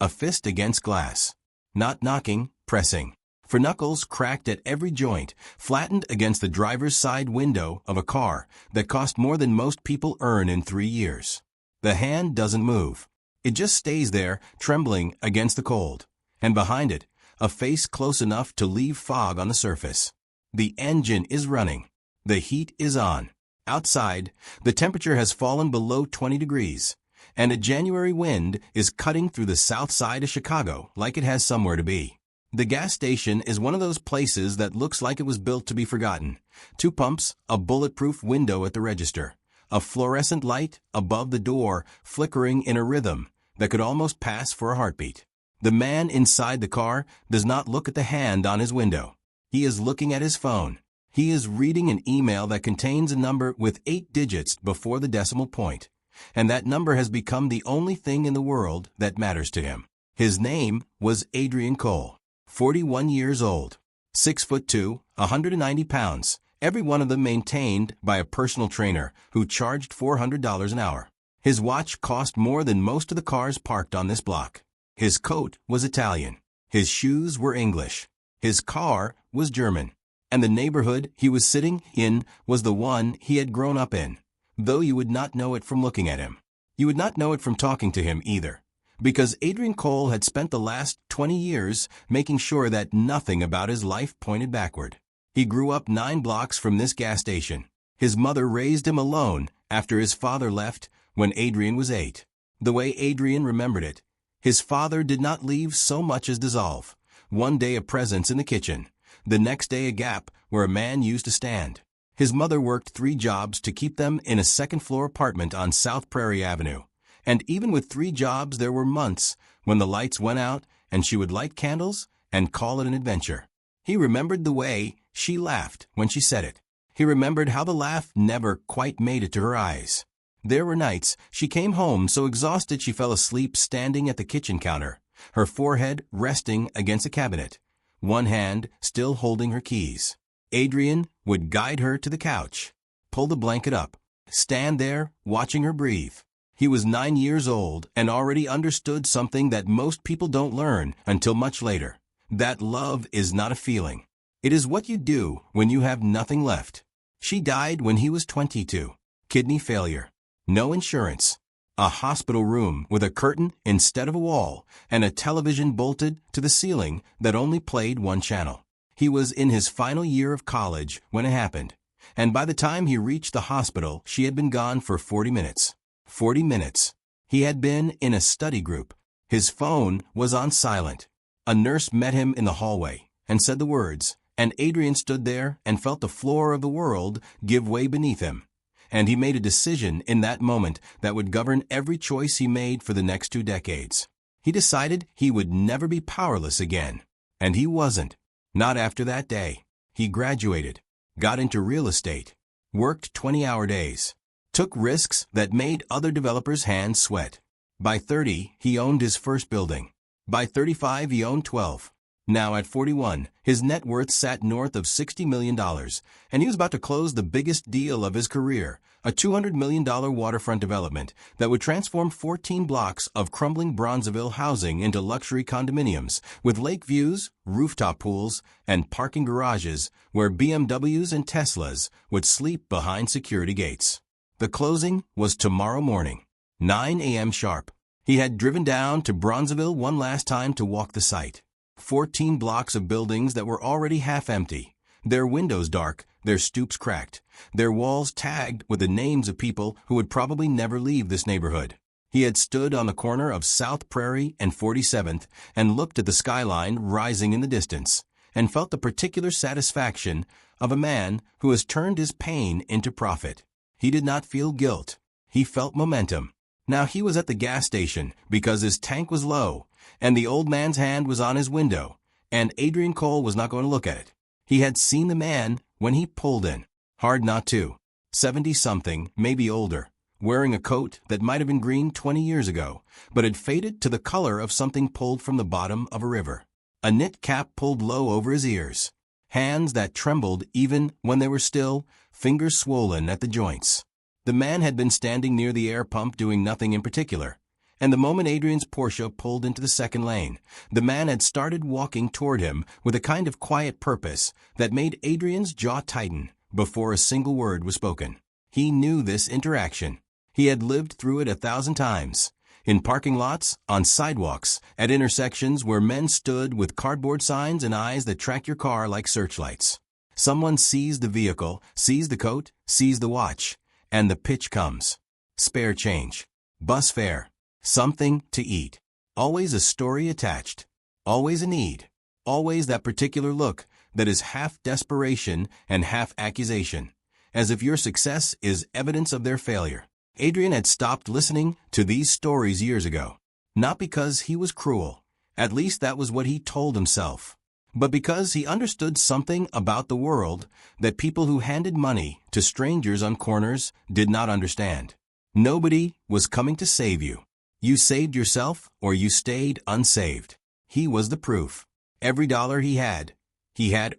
A fist against glass. Not knocking, pressing. For knuckles cracked at every joint, flattened against the driver's side window of a car that cost more than most people earn in 3 years. The hand doesn't move. It just stays there, trembling against the cold. And behind it, a face close enough to leave fog on the surface. The engine is running. The heat is on. Outside, the temperature has fallen below 20 degrees, and a January wind is cutting through the south side of Chicago like it has somewhere to be. The gas station is one of those places that looks like it was built to be forgotten. 2 pumps, a bulletproof window at the register, a fluorescent light above the door flickering in a rhythm that could almost pass for a heartbeat. The man inside the car does not look at the hand on his window. He is looking at his phone. He is reading an email that contains a number with 8 digits before the decimal point, and that number has become the only thing in the world that matters to him. His name was Adrian Cole. 41 years old, 6'2", 190 pounds, every one of them maintained by a personal trainer who charged $400 an hour. His watch cost more than most of the cars parked on this block. His coat was Italian. His shoes were English. His car was German. And the neighborhood he was sitting in was the one he had grown up in, though you would not know it from looking at him. You would not know it from talking to him either, because Adrian Cole had spent the last 20 years making sure that nothing about his life pointed backward. He grew up 9 blocks from this gas station. His mother raised him alone after his father left when Adrian was 8. The way Adrian remembered it, his father did not leave so much as dissolve. One day a presence in the kitchen, the next day a gap where a man used to stand. His mother worked 3 jobs to keep them in a second-floor apartment on South Prairie Avenue. And even with 3 jobs, there were months when the lights went out and she would light candles and call it an adventure. He remembered the way she laughed when she said it. He remembered how the laugh never quite made it to her eyes. There were nights she came home so exhausted she fell asleep standing at the kitchen counter, her forehead resting against a cabinet, one hand still holding her keys. Adrian would guide her to the couch, pull the blanket up, stand there watching her breathe. He was 9 years old and already understood something that most people don't learn until much later. That love is not a feeling. It is what you do when you have nothing left. She died when he was 22. Kidney failure. No insurance. A hospital room with a curtain instead of a wall and a television bolted to the ceiling that only played one channel. He was in his final year of college when it happened, and by the time he reached the hospital, she had been gone for 40 minutes. 40 minutes. He had been in a study group. His phone was on silent. A nurse met him in the hallway and said the words, and Adrian stood there and felt the floor of the world give way beneath him. And he made a decision in that moment that would govern every choice he made for the next 2 decades. He decided he would never be powerless again. And he wasn't. Not after that day. He graduated, got into real estate, worked 20-hour days, took risks that made other developers' hands sweat. By 30, he owned his first building. By 35, he owned 12. Now at 41, his net worth sat north of $60 million, and he was about to close the biggest deal of his career, a $200 million waterfront development that would transform 14 blocks of crumbling Bronzeville housing into luxury condominiums with lake views, rooftop pools, and parking garages where BMWs and Teslas would sleep behind security gates. The closing was tomorrow morning, 9 a.m. sharp. He had driven down to Bronzeville one last time to walk the site. 14 blocks of buildings that were already half empty, their windows dark, their stoops cracked, their walls tagged with the names of people who would probably never leave this neighborhood. He had stood on the corner of South Prairie and 47th and looked at the skyline rising in the distance and felt the particular satisfaction of a man who has turned his pain into profit. He did not feel guilt. He felt momentum. Now he was at the gas station because his tank was low, and the old man's hand was on his window, and Adrian Cole was not going to look at it. He had seen the man when he pulled in. Hard not to. 70-something, maybe older, wearing a coat that might have been green 20 years ago, but had faded to the color of something pulled from the bottom of a river. A knit cap pulled low over his ears. Hands that trembled even when they were still, fingers swollen at the joints. The man had been standing near the air pump doing nothing in particular, And the moment Adrian's Porsche pulled into the second lane, the man had started walking toward him with a kind of quiet purpose that made Adrian's jaw tighten before a single word was spoken. He knew this interaction. He had lived through it 1,000 times. In parking lots, on sidewalks, at intersections where men stood with cardboard signs and eyes that track your car like searchlights. Someone sees the vehicle, sees the coat, sees the watch, and the pitch comes. Spare change. Bus fare. Something to eat. Always a story attached. Always a need. Always that particular look that is half desperation and half accusation, as if your success is evidence of their failure. Adrian had stopped listening to these stories years ago. Not because he was cruel, at least that was what he told himself, but because he understood something about the world that people who handed money to strangers on corners did not understand. Nobody was coming to save you. You saved yourself or you stayed unsaved. He was the proof. Every dollar he had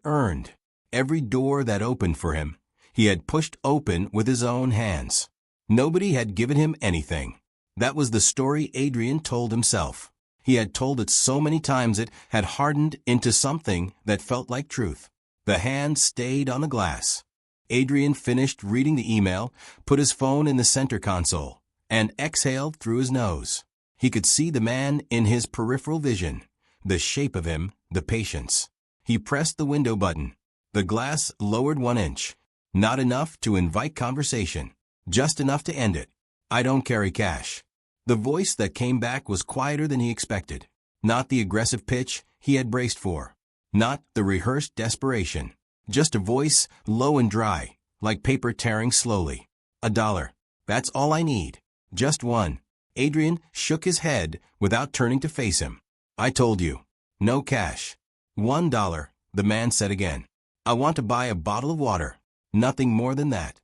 earned. Every door that opened for him, he had pushed open with his own hands. Nobody had given him anything. That was the story Adrian told himself. He had told it so many times it had hardened into something that felt like truth. The hand stayed on the glass. Adrian finished reading the email, put his phone in the center console, and exhaled through his nose. He could see the man in his peripheral vision, the shape of him, the patience. He pressed the window button. The glass lowered 1 inch. Not enough to invite conversation. Just enough to end it. I don't carry cash. The voice that came back was quieter than he expected. Not the aggressive pitch he had braced for. Not the rehearsed desperation. Just a voice, low and dry, like paper tearing slowly. $1. That's all I need. Just one. Adrian shook his head without turning to face him. I told you. No cash. $1, the man said again. I want to buy a bottle of water. Nothing more than that.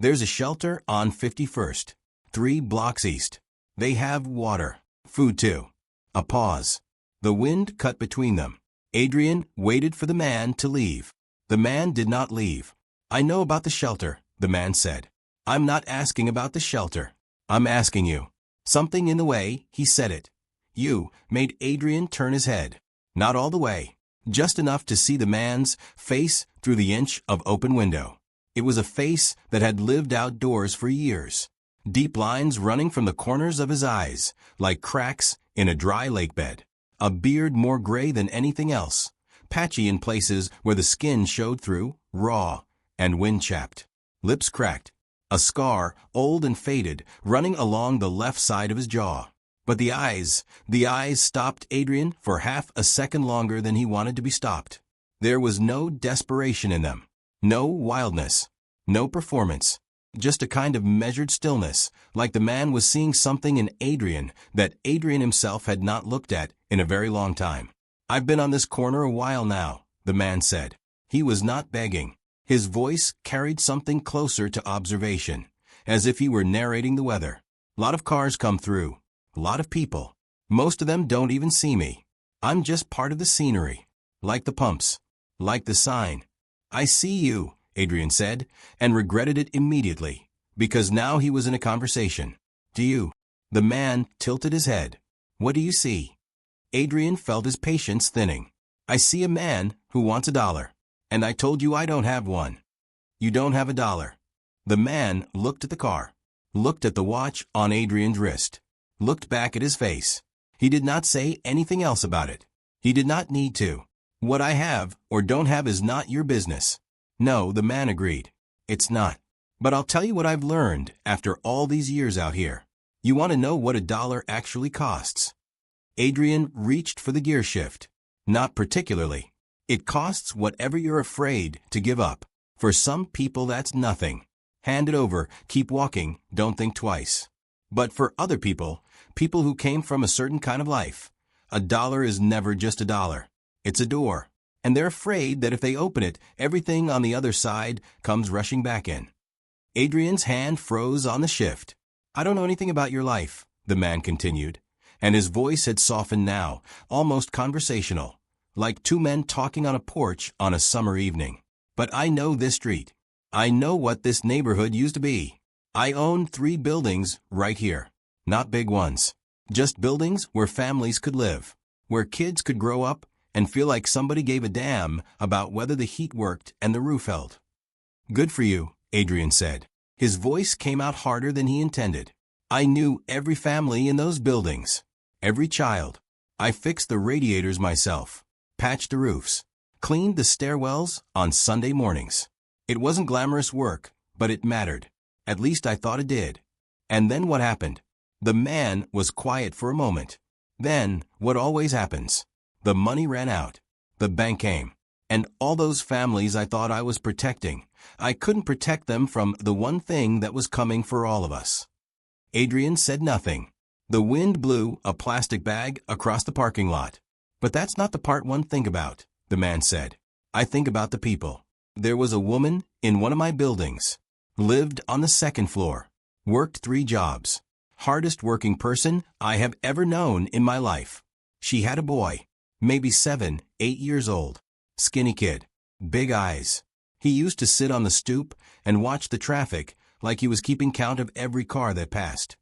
There's a shelter on 51st, 3 blocks east. They have water. Food too. A pause. The wind cut between them. Adrian waited for the man to leave. The man did not leave. I know about the shelter, the man said. I'm not asking about the shelter. I'm asking you. Something in the way he said it. You made Adrian turn his head. Not all the way. Just enough to see the man's face through the inch of open window. It was a face that had lived outdoors for years. Deep lines running from the corners of his eyes, like cracks in a dry lake bed. A beard more gray than anything else. Patchy in places where the skin showed through, raw and wind-chapped. Lips cracked. A scar, old and faded, running along the left side of his jaw. But the eyes stopped Adrian for half a second longer than he wanted to be stopped. There was no desperation in them. No wildness. No performance. Just a kind of measured stillness, like the man was seeing something in Adrian that Adrian himself had not looked at in a very long time. I've been on this corner a while now, the man said. He was not begging. His voice carried something closer to observation, as if he were narrating the weather. Lot of cars come through. Lot of people. Most of them don't even see me. I'm just part of the scenery. Like the pumps. Like the sign. I see you, Adrian said, and regretted it immediately, because now he was in a conversation. Do you? The man tilted his head. What do you see? Adrian felt his patience thinning. I see a man who wants $1, and I told you I don't have one. You don't have $1. The man looked at the car, looked at the watch on Adrian's wrist, looked back at his face. He did not say anything else about it. He did not need to. What I have or don't have is not your business. No, the man agreed. It's not. But I'll tell you what I've learned after all these years out here. You want to know what $1 actually costs? Adrian reached for the gear shift. Not particularly. It costs whatever you're afraid to give up. For some people that's nothing. Hand it over, keep walking, don't think twice. But for other people, people who came from a certain kind of life, $1 is never just $1. It's a door, and they're afraid that if they open it, everything on the other side comes rushing back in. Adrian's hand froze on the shift. I don't know anything about your life, the man continued, and his voice had softened now, almost conversational, like two men talking on a porch on a summer evening. But I know this street. I know what this neighborhood used to be. I own 3 buildings right here. Not big ones. Just buildings where families could live, where kids could grow up and feel like somebody gave a damn about whether the heat worked and the roof held. Good for you, Adrian said. His voice came out harder than he intended. I knew every family in those buildings. Every child. I fixed the radiators myself, patched the roofs, cleaned the stairwells on Sunday mornings. It wasn't glamorous work, but it mattered. At least I thought it did. And then what happened? The man was quiet for a moment. Then, what always happens? The money ran out. The bank came. And all those families I thought I was protecting, I couldn't protect them from the one thing that was coming for all of us. Adrian said nothing. The wind blew a plastic bag across the parking lot. But that's not the part one think about, the man said. I think about the people. There was a woman in one of my buildings. Lived on the second floor. Worked 3 jobs. Hardest working person I have ever known in my life. She had a boy. Maybe 7, 8 years old. Skinny kid. Big eyes. He used to sit on the stoop and watch the traffic like he was keeping count of every car that passed.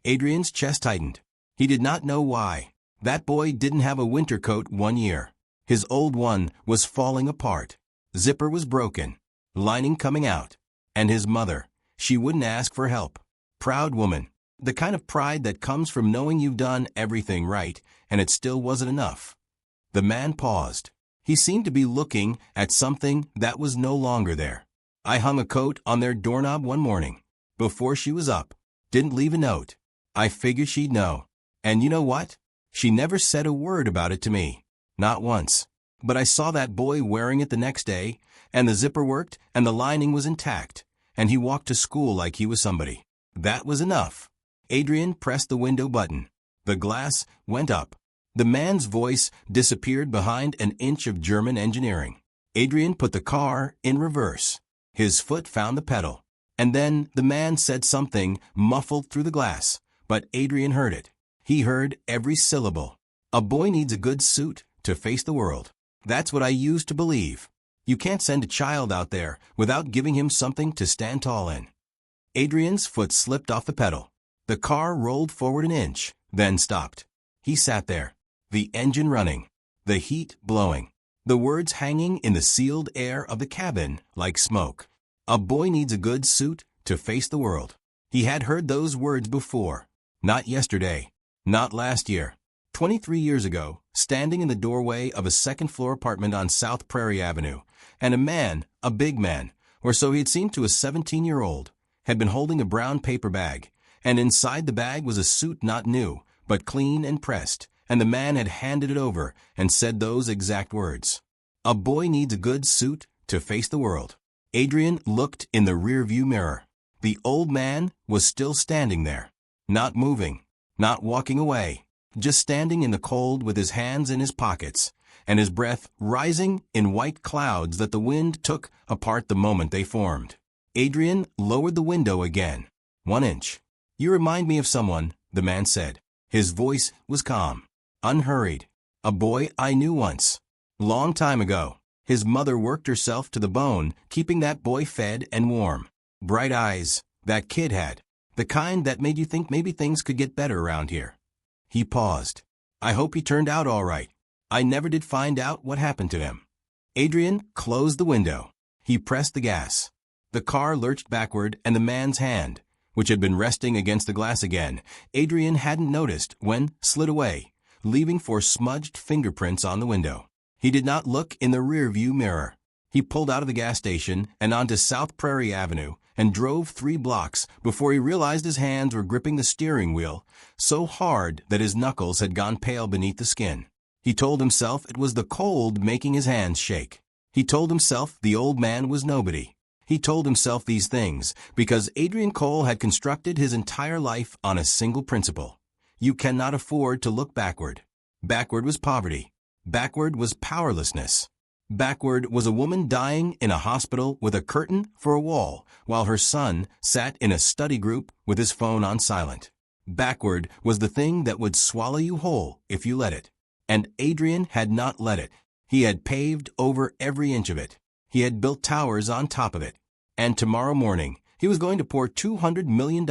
Adrian's chest tightened. He did not know why. That boy didn't have a winter coat 1 year. His old one was falling apart. Zipper was broken. Lining coming out. And his mother, she wouldn't ask for help. Proud woman. The kind of pride that comes from knowing you've done everything right and it still wasn't enough. The man paused. He seemed to be looking at something that was no longer there. I hung a coat on their doorknob one morning. Before she was up. Didn't leave a note. I figured she'd know. And you know what? She never said a word about it to me. Not once. But I saw that boy wearing it the next day, and the zipper worked, and the lining was intact, and he walked to school like he was somebody. That was enough. Adrian pressed the window button. The glass went up. The man's voice disappeared behind an inch of German engineering. Adrian put the car in reverse. His foot found the pedal. And then the man said something muffled through the glass, but Adrian heard it. He heard every syllable. A boy needs a good suit to face the world. That's what I used to believe. You can't send a child out there without giving him something to stand tall in. Adrian's foot slipped off the pedal. The car rolled forward an inch, then stopped. He sat there. The engine running. The heat blowing. The words hanging in the sealed air of the cabin like smoke. A boy needs a good suit to face the world. He had heard those words before. Not yesterday. Not last year. 23 years ago, standing in the doorway of a second-floor apartment on South Prairie Avenue, and a man, a big man, or so he had seemed to a 17-year-old, had been holding a brown paper bag, and inside the bag was a suit not new, but clean and pressed, and the man had handed it over and said those exact words. A boy needs a good suit to face the world. Adrian looked in the rearview mirror. The old man was still standing there, not moving, not walking away, just standing in the cold with his hands in his pockets, and his breath rising in white clouds that the wind took apart the moment they formed. Adrian lowered the window again, 1 inch. You remind me of someone, the man said. His voice was calm, unhurried. A boy I knew once. Long time ago. His mother worked herself to the bone, keeping that boy fed and warm. Bright eyes, that kid had. The kind that made you think maybe things could get better around here. He paused. I hope he turned out all right. I never did find out what happened to him. Adrian closed the window. He pressed the gas. The car lurched backward and the man's hand, which had been resting against the glass again, Adrian hadn't noticed when slid away, leaving 4 smudged fingerprints on the window. He did not look in the rearview mirror. He pulled out of the gas station and onto South Prairie Avenue and drove 3 blocks before he realized his hands were gripping the steering wheel so hard that his knuckles had gone pale beneath the skin. He told himself it was the cold making his hands shake. He told himself the old man was nobody. He told himself these things because Adrian Cole had constructed his entire life on a single principle. You cannot afford to look backward. Backward was poverty. Backward was powerlessness. Backward was a woman dying in a hospital with a curtain for a wall while her son sat in a study group with his phone on silent. Backward was the thing that would swallow you whole if you let it. And Adrian had not let it. He had paved over every inch of it. He had built towers on top of it. And tomorrow morning, He was going to pour $200 million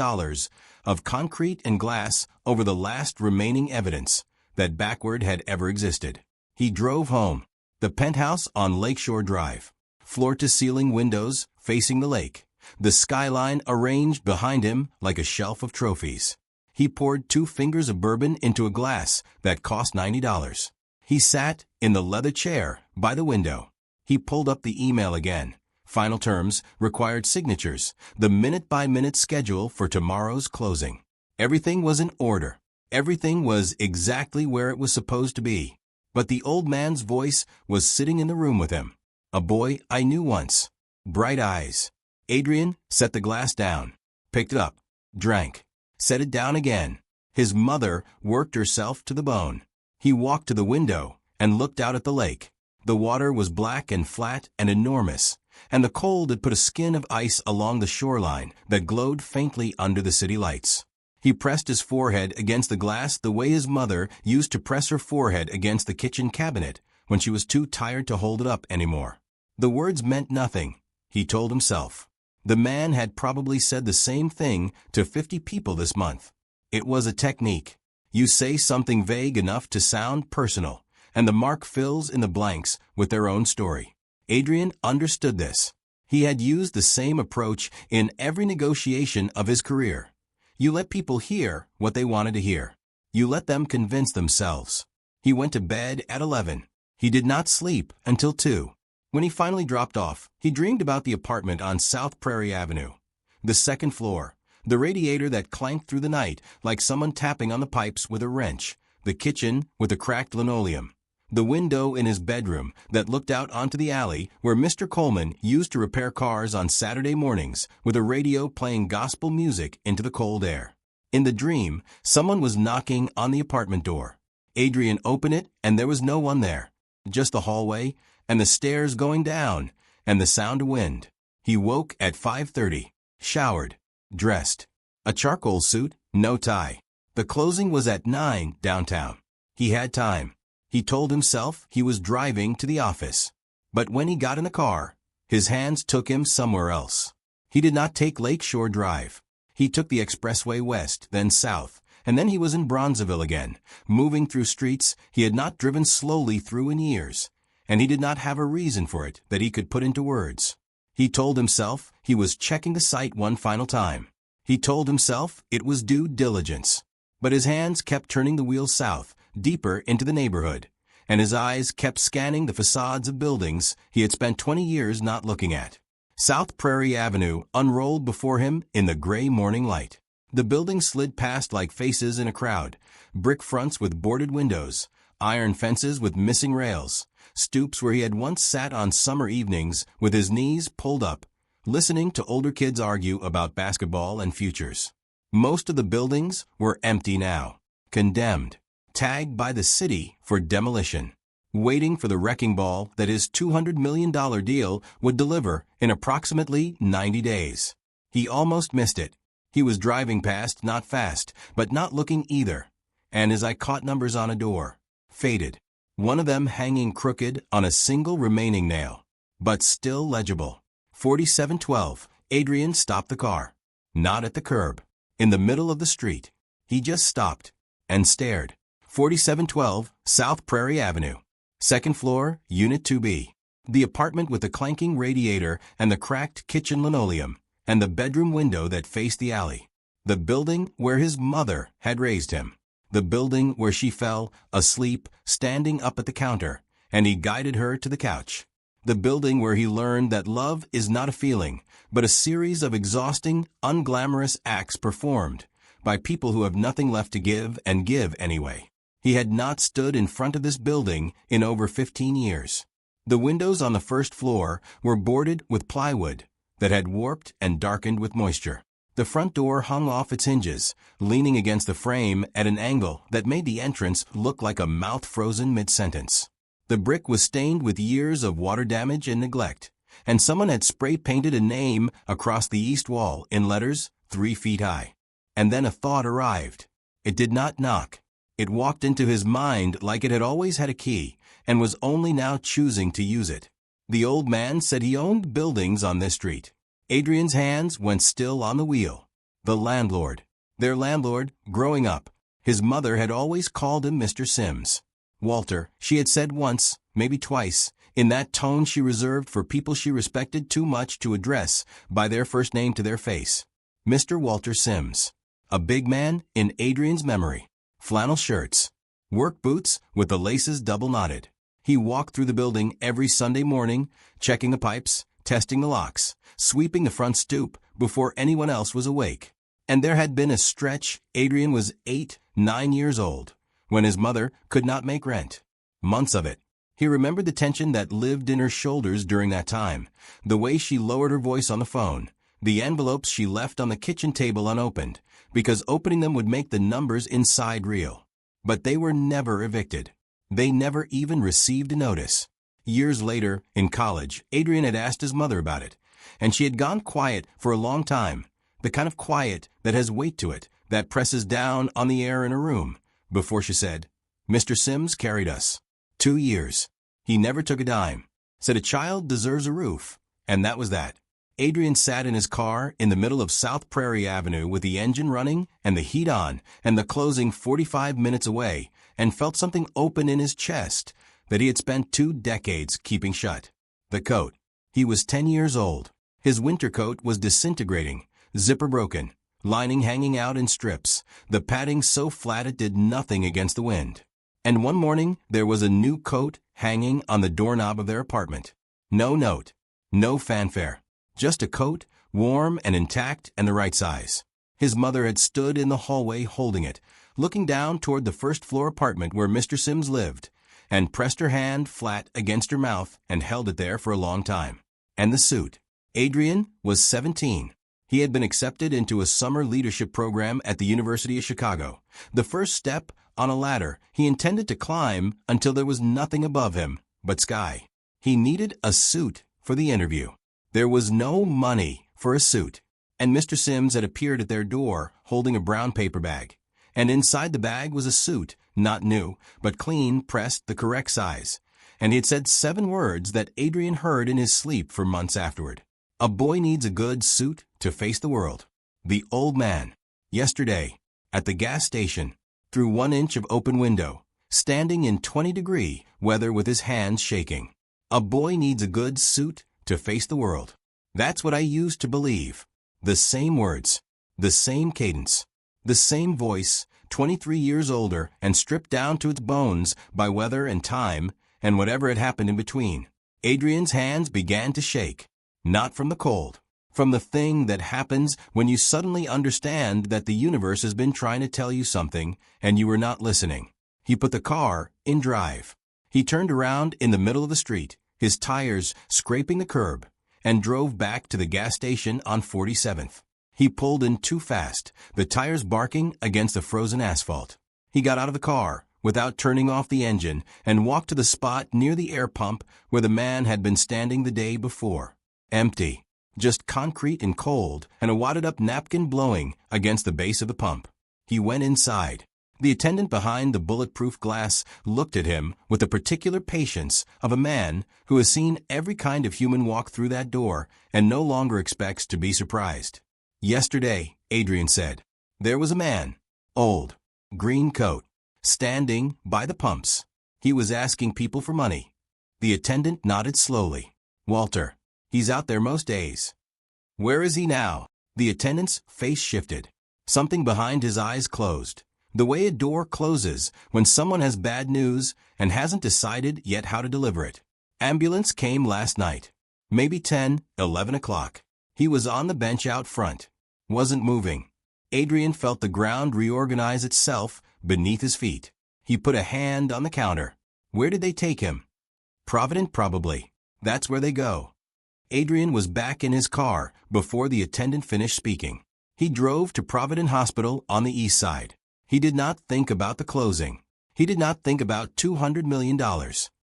of concrete and glass over the last remaining evidence that Backward had ever existed. He drove home. The penthouse on Lakeshore Drive. Floor-to-ceiling windows facing the lake. The skyline arranged behind him like a shelf of trophies. He poured 2 fingers of bourbon into a glass that cost $90. He sat in the leather chair by the window. He pulled up the email again. Final terms, required signatures, the minute-by-minute schedule for tomorrow's closing. Everything was in order. Everything was exactly where it was supposed to be. But the old man's voice was sitting in the room with him. A boy I knew once. Bright eyes. Adrian set the glass down, picked it up, drank, set it down again. His mother worked herself to the bone. He walked to the window and looked out at the lake. The water was black and flat and enormous, and the cold had put a skin of ice along the shoreline that glowed faintly under the city lights. He pressed his forehead against the glass the way his mother used to press her forehead against the kitchen cabinet when she was too tired to hold it up anymore. The words meant nothing, he told himself. The man had probably said the same thing to 50 people this month. It was a technique. You say something vague enough to sound personal, and the mark fills in the blanks with their own story. Adrian understood this. He had used the same approach in every negotiation of his career. You let people hear what they wanted to hear. You let them convince themselves. He went to bed at 11. He did not sleep until 2. When he finally dropped off, he dreamed about the apartment on South Prairie Avenue. The second floor, the radiator that clanked through the night like someone tapping on the pipes with a wrench, the kitchen with the cracked linoleum, the window in his bedroom that looked out onto the alley where Mr. Coleman used to repair cars on Saturday mornings with a radio playing gospel music into the cold air. In the dream, someone was knocking on the apartment door. Adrian opened it and there was no one there, just the hallway and the stairs going down, and the sound of wind. He woke at 5:30, showered, dressed. A charcoal suit, no tie. The closing was at 9 downtown. He had time. He told himself he was driving to the office. But when he got in the car, his hands took him somewhere else. He did not take Lakeshore Drive. He took the expressway west, then south, and then he was in Bronzeville again, moving through streets he had not driven slowly through in years. And he did not have a reason for it that he could put into words. He told himself he was checking the site one final time. He told himself it was due diligence. But his hands kept turning the wheel south, deeper into the neighborhood, and his eyes kept scanning the facades of buildings he had spent 20 years not looking at. South Prairie Avenue unrolled before him in the gray morning light. The buildings slid past like faces in a crowd, brick fronts with boarded windows, iron fences with missing rails, stoops where he had once sat on summer evenings with his knees pulled up, listening to older kids argue about basketball and futures. Most of the buildings were empty now, condemned, tagged by the city for demolition, waiting for the wrecking ball that his $200 million deal would deliver in approximately 90 days. He almost missed it. He was driving past, not fast, but not looking either, and his eye caught numbers on a door, faded. One of them hanging crooked on a single remaining nail, but still legible. 4712. Adrian stopped the car. Not at the curb. In the middle of the street. He just stopped and stared. 4712 South Prairie Avenue. Second floor, Unit 2B. The apartment with the clanking radiator and the cracked kitchen linoleum, and the bedroom window that faced the alley. The building where his mother had raised him. The building where she fell asleep, standing up at the counter, and he guided her to the couch. The building where he learned that love is not a feeling, but a series of exhausting, unglamorous acts performed by people who have nothing left to give and give anyway. He had not stood in front of this building in over 15 years. The windows on the first floor were boarded with plywood that had warped and darkened with moisture. The front door hung off its hinges, leaning against the frame at an angle that made the entrance look like a mouth frozen mid-sentence. The brick was stained with years of water damage and neglect, and someone had spray-painted a name across the east wall in letters 3 feet high. And then a thought arrived. It did not knock. It walked into his mind like it had always had a key and was only now choosing to use it. The old man said he owned buildings on this street. Adrian's hands went still on the wheel. The landlord. Their landlord, growing up. His mother had always called him Mr. Sims. Walter, she had said once, maybe twice, in that tone she reserved for people she respected too much to address by their first name to their face. Mr. Walter Sims. A big man in Adrian's memory. Flannel shirts. Work boots with the laces double knotted. He walked through the building every Sunday morning, checking the pipes, testing the locks, sweeping the front stoop before anyone else was awake. And there had been a stretch Adrian was 8, 9 years old, when his mother could not make rent. Months of it. He remembered the tension that lived in her shoulders during that time, the way she lowered her voice on the phone, the envelopes she left on the kitchen table unopened, because opening them would make the numbers inside real. But they were never evicted. They never even received a notice. Years later, in college, Adrian had asked his mother about it, and she had gone quiet for a long time, the kind of quiet that has weight to it, that presses down on the air in a room, before she said, Mr. Sims carried us. 2 years. He never took a dime. Said a child deserves a roof. And that was that. Adrian sat in his car in the middle of South Prairie Avenue with the engine running and the heat on and the closing 45 minutes away, and felt something open in his chest that he had spent 2 decades keeping shut. The coat. He was 10 years old. His winter coat was disintegrating, zipper broken, lining hanging out in strips, the padding so flat it did nothing against the wind. And one morning there was a new coat hanging on the doorknob of their apartment. No note, no fanfare, just a coat, warm and intact and the right size. His mother had stood in the hallway holding it, looking down toward the first-floor apartment where Mr. Sims lived, and pressed her hand flat against her mouth and held it there for a long time. And the suit. Adrian was 17. He had been accepted into a summer leadership program at the University of Chicago, the first step on a ladder he intended to climb until there was nothing above him but sky. He needed a suit for the interview. There was no money for a suit, and Mr. Sims had appeared at their door holding a brown paper bag, and inside the bag was a suit, not new, but clean, pressed the correct size, and he had said 7 words that Adrian heard in his sleep for months afterward. A boy needs a good suit to face the world. The old man. Yesterday, at the gas station, through 1 inch of open window, standing in 20-degree weather with his hands shaking. A boy needs a good suit to face the world. That's what I used to believe. The same words, the same cadence, the same voice, 23 years older and stripped down to its bones by weather and time and whatever had happened in between. Adrian's hands began to shake. Not from the cold, from the thing that happens when you suddenly understand that the universe has been trying to tell you something and you were not listening. He put the car in drive. He turned around in the middle of the street, his tires scraping the curb, and drove back to the gas station on 47th. He pulled in too fast, the tires barking against the frozen asphalt. He got out of the car without turning off the engine and walked to the spot near the air pump where the man had been standing the day before. Empty. Just concrete and cold, and a wadded-up napkin blowing against the base of the pump. He went inside. The attendant behind the bulletproof glass looked at him with the particular patience of a man who has seen every kind of human walk through that door and no longer expects to be surprised. Yesterday, Adrian said, there was a man, old, green coat, standing by the pumps. He was asking people for money. The attendant nodded slowly. Walter. He's out there most days. Where is he now? The attendant's face shifted. Something behind his eyes closed. The way a door closes when someone has bad news and hasn't decided yet how to deliver it. Ambulance came last night. Maybe 10, 11 o'clock. He was on the bench out front. Wasn't moving. Adrian felt the ground reorganize itself beneath his feet. He put a hand on the counter. Where did they take him? Provident, probably. That's where they go. Adrian was back in his car before the attendant finished speaking. He drove to Provident Hospital on the east side. He did not think about the closing. He did not think about $200 million.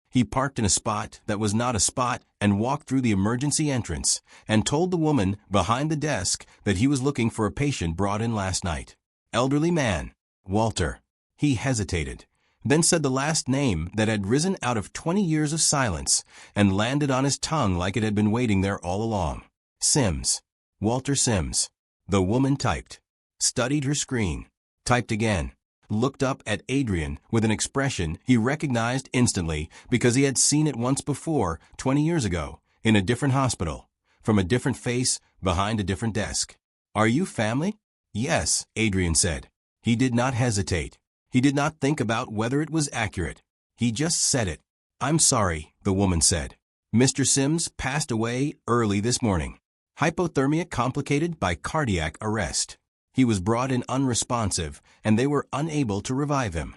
He parked in a spot that was not a spot and walked through the emergency entrance and told the woman behind the desk that he was looking for a patient brought in last night. Elderly man. Walter. He hesitated, then said the last name that had risen out of 20 years of silence and landed on his tongue like it had been waiting there all along. Sims. Walter Sims. The woman typed. Studied her screen. Typed again. Looked up at Adrian with an expression he recognized instantly because he had seen it once before, 20 years ago, in a different hospital, from a different face, behind a different desk. Are you family? Yes, Adrian said. He did not hesitate. He did not think about whether it was accurate. He just said it. I'm sorry, the woman said. Mr. Sims passed away early this morning. Hypothermia complicated by cardiac arrest. He was brought in unresponsive, and they were unable to revive him.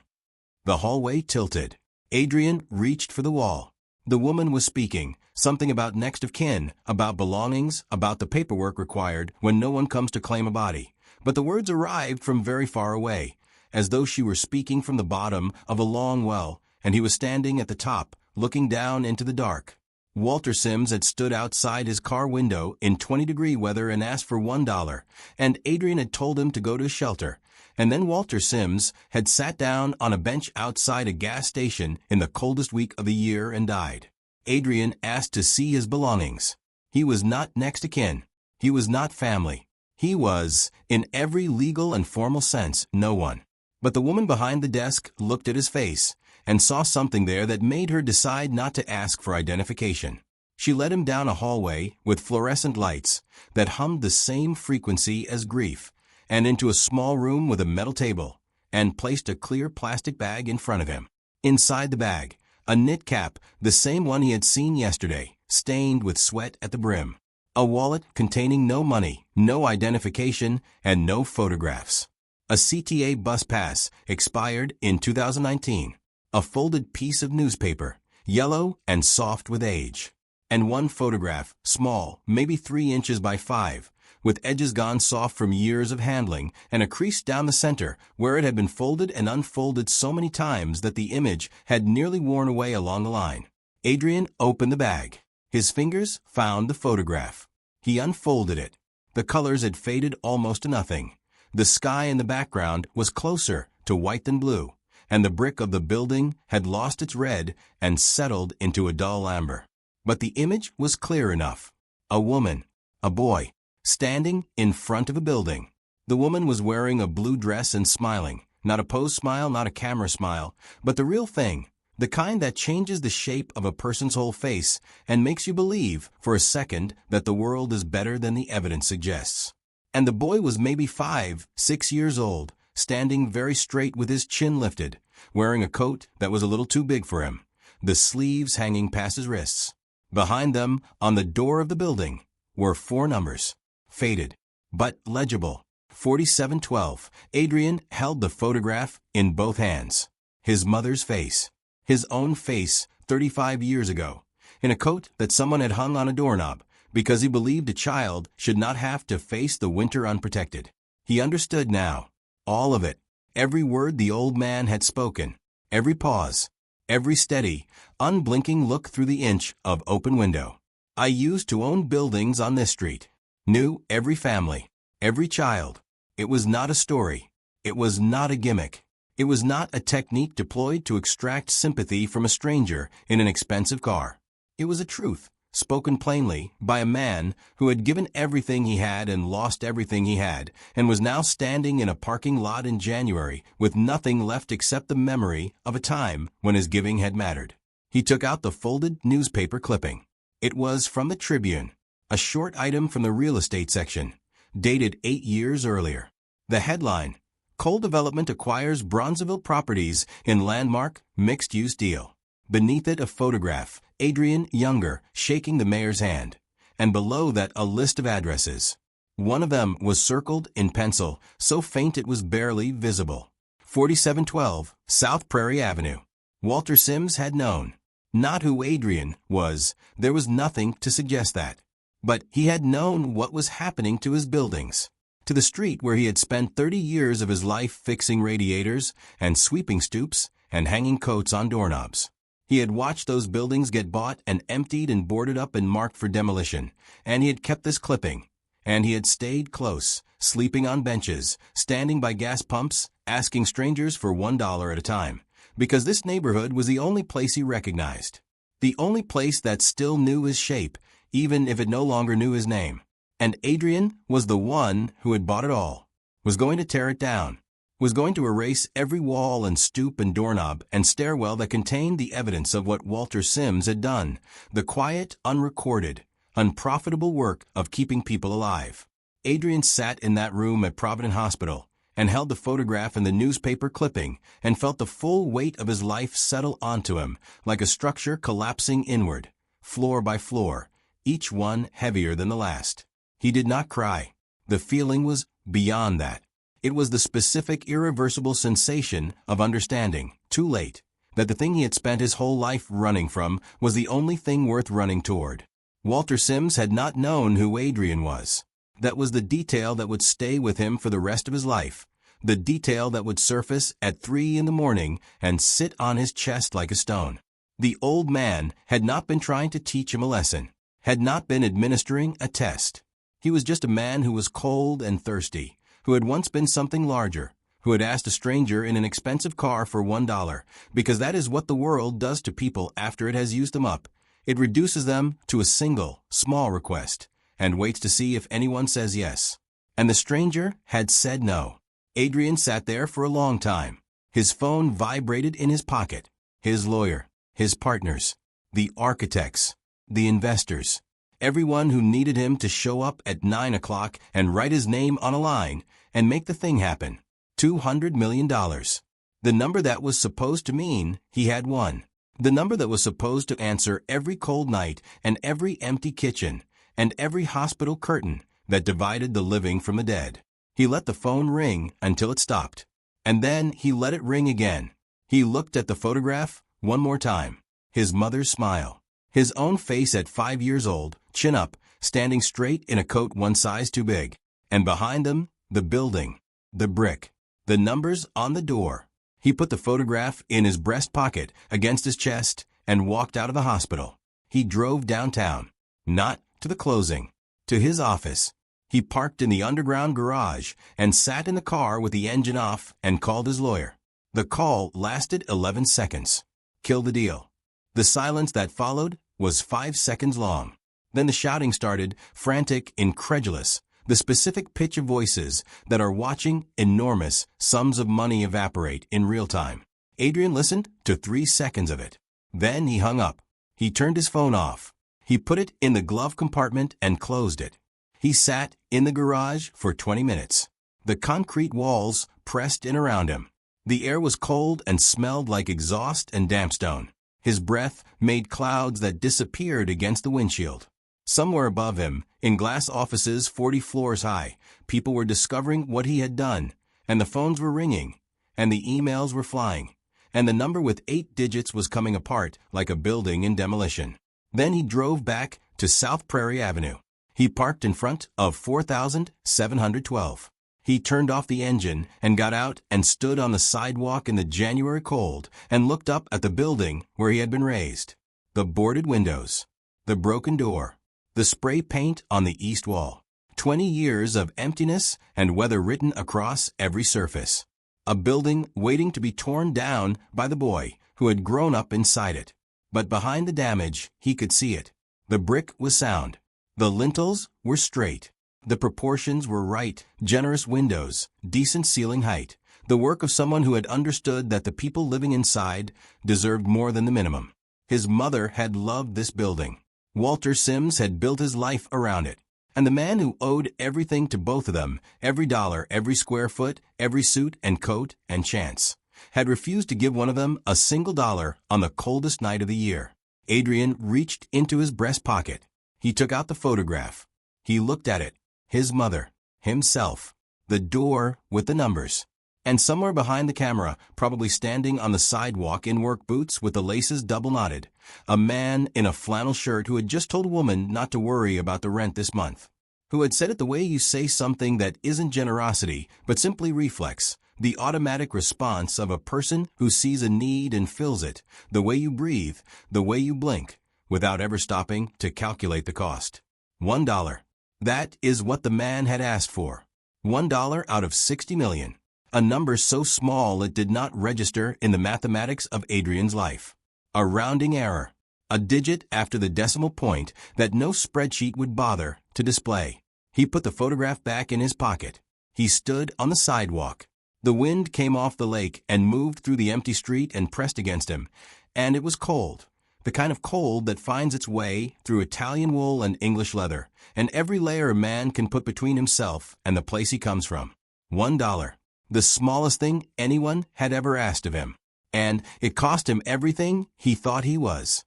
The hallway tilted. Adrian reached for the wall. The woman was speaking, something about next of kin, about belongings, about the paperwork required when no one comes to claim a body. But the words arrived from very far away, as though she were speaking from the bottom of a long well, and he was standing at the top, looking down into the dark. Walter Sims had stood outside his car window in 20-degree weather and asked for $1, and Adrian had told him to go to a shelter. And then Walter Sims had sat down on a bench outside a gas station in the coldest week of the year and died. Adrian asked to see his belongings. He was not next of kin. He was not family. He was, in every legal and formal sense, no one. But the woman behind the desk looked at his face and saw something there that made her decide not to ask for identification. She led him down a hallway with fluorescent lights that hummed the same frequency as grief, and into a small room with a metal table, and placed a clear plastic bag in front of him. Inside the bag, a knit cap, the same one he had seen yesterday, stained with sweat at the brim. A wallet containing no money, no identification, and no photographs. A CTA bus pass, expired in 2019. A folded piece of newspaper, yellow and soft with age. And one photograph, small, maybe 3 inches by 5, with edges gone soft from years of handling, and a crease down the center where it had been folded and unfolded so many times that the image had nearly worn away along the line. Adrian opened the bag. His fingers found the photograph. He unfolded it. The colors had faded almost to nothing. The sky in the background was closer to white than blue, and the brick of the building had lost its red and settled into a dull amber. But the image was clear enough. A woman, a boy, standing in front of a building. The woman was wearing a blue dress and smiling, not a pose smile, not a camera smile, but the real thing, the kind that changes the shape of a person's whole face and makes you believe for a second that the world is better than the evidence suggests. And the boy was maybe 5, 6 years old, standing very straight with his chin lifted, wearing a coat that was a little too big for him, the sleeves hanging past his wrists. Behind them, on the door of the building, were 4 numbers, faded, but legible. 4712. Adrian held the photograph in both hands. His mother's face. His own face 35 years ago, in a coat that someone had hung on a doorknob because he believed a child should not have to face the winter unprotected. He understood now. All of it. Every word the old man had spoken. Every pause. Every steady, unblinking look through the inch of open window. I used to own buildings on this street. Knew every family. Every child. It was not a story. It was not a gimmick. It was not a technique deployed to extract sympathy from a stranger in an expensive car. It was a truth, spoken plainly by a man who had given everything he had and lost everything he had, and was now standing in a parking lot in January with nothing left except the memory of a time when his giving had mattered. He took out the folded newspaper clipping. It was from the Tribune, a short item from the real estate section, dated 8 years earlier. The headline: Coal Development acquires Bronzeville properties in landmark mixed-use deal. Beneath it a photograph, Adrian Younger shaking the mayor's hand, and below that a list of addresses. One of them was circled in pencil, so faint it was barely visible. 4712 South Prairie Avenue. Walter Sims had known. Not who Adrian was, there was nothing to suggest that. But he had known what was happening to his buildings, to the street where he had spent 30 years of his life fixing radiators and sweeping stoops and hanging coats on doorknobs. He had watched those buildings get bought and emptied and boarded up and marked for demolition, and he had kept this clipping, and he had stayed close, sleeping on benches, standing by gas pumps, asking strangers for $1 at a time, because this neighborhood was the only place he recognized, the only place that still knew his shape, even if it no longer knew his name. And Adrian was the one who had bought it all, was going to tear it down, was going to erase every wall and stoop and doorknob and stairwell that contained the evidence of what Walter Sims had done, the quiet, unrecorded, unprofitable work of keeping people alive. Adrian sat in that room at Providence Hospital and held the photograph and the newspaper clipping and felt the full weight of his life settle onto him like a structure collapsing inward, floor by floor, each one heavier than the last. He did not cry. The feeling was beyond that. It was the specific, irreversible sensation of understanding, too late, that the thing he had spent his whole life running from was the only thing worth running toward. Walter Sims had not known who Adrian was. That was the detail that would stay with him for the rest of his life, the detail that would surface at 3 a.m. and sit on his chest like a stone. The old man had not been trying to teach him a lesson, had not been administering a test. He was just a man who was cold and thirsty, who had once been something larger, who had asked a stranger in an expensive car for $1, because that is what the world does to people after it has used them up. It reduces them to a single, small request, and waits to see if anyone says yes. And the stranger had said no. Adrian sat there for a long time. His phone vibrated in his pocket. His lawyer, his partners, the architects, the investors, everyone who needed him to show up at 9 o'clock and write his name on a line and make the thing happen. $200 million. The number that was supposed to mean he had won. The number that was supposed to answer every cold night and every empty kitchen and every hospital curtain that divided the living from the dead. He let the phone ring until it stopped. And then he let it ring again. He looked at the photograph one more time. His mother's smile. His own face at 5 years old, chin up, standing straight in a coat one size too big. And behind them, the building, the brick, the numbers on the door. He put the photograph in his breast pocket against his chest and walked out of the hospital. He drove downtown, not to the closing, to his office. He parked in the underground garage and sat in the car with the engine off and called his lawyer. The call lasted 11 seconds. Kill the deal. The silence that followed was 5 seconds long. Then the shouting started, frantic, incredulous, the specific pitch of voices that are watching enormous sums of money evaporate in real time. Adrian listened to 3 seconds of it. Then he hung up. He turned his phone off. He put it in the glove compartment and closed it. He sat in the garage for 20 minutes. The concrete walls pressed in around him. The air was cold and smelled like exhaust and damp stone. His breath made clouds that disappeared against the windshield. Somewhere above him, in glass offices 40 floors high, people were discovering what he had done, and the phones were ringing, and the emails were flying, and the number with 8 digits was coming apart like a building in demolition. Then he drove back to South Prairie Avenue. He parked in front of 4712. He turned off the engine and got out and stood on the sidewalk in the January cold and looked up at the building where he had been raised. The boarded windows, the broken door, the spray paint on the east wall. 20 years of emptiness and weather written across every surface. A building waiting to be torn down by the boy who had grown up inside it. But behind the damage, he could see it. The brick was sound. The lintels were straight. The proportions were right, generous windows, decent ceiling height. The work of someone who had understood that the people living inside deserved more than the minimum. His mother had loved this building. Walter Sims had built his life around it. And the man who owed everything to both of them, every dollar, every square foot, every suit and coat and chance, had refused to give one of them a single dollar on the coldest night of the year. Adrian reached into his breast pocket. He took out the photograph. He looked at it. His mother, himself, the door with the numbers. And somewhere behind the camera, probably standing on the sidewalk in work boots with the laces double knotted, a man in a flannel shirt who had just told a woman not to worry about the rent this month, who had said it the way you say something that isn't generosity, but simply reflex, the automatic response of a person who sees a need and fills it, the way you breathe, the way you blink, without ever stopping to calculate the cost. $1. That is what the man had asked for. $1 out of 60 million. A number so small it did not register in the mathematics of Adrian's life. A rounding error. A digit after the decimal point that no spreadsheet would bother to display. He put the photograph back in his pocket. He stood on the sidewalk. The wind came off the lake and moved through the empty street and pressed against him. And it was cold. The kind of cold that finds its way through Italian wool and English leather, and every layer a man can put between himself and the place he comes from. $1. The smallest thing anyone had ever asked of him. And it cost him everything he thought he was.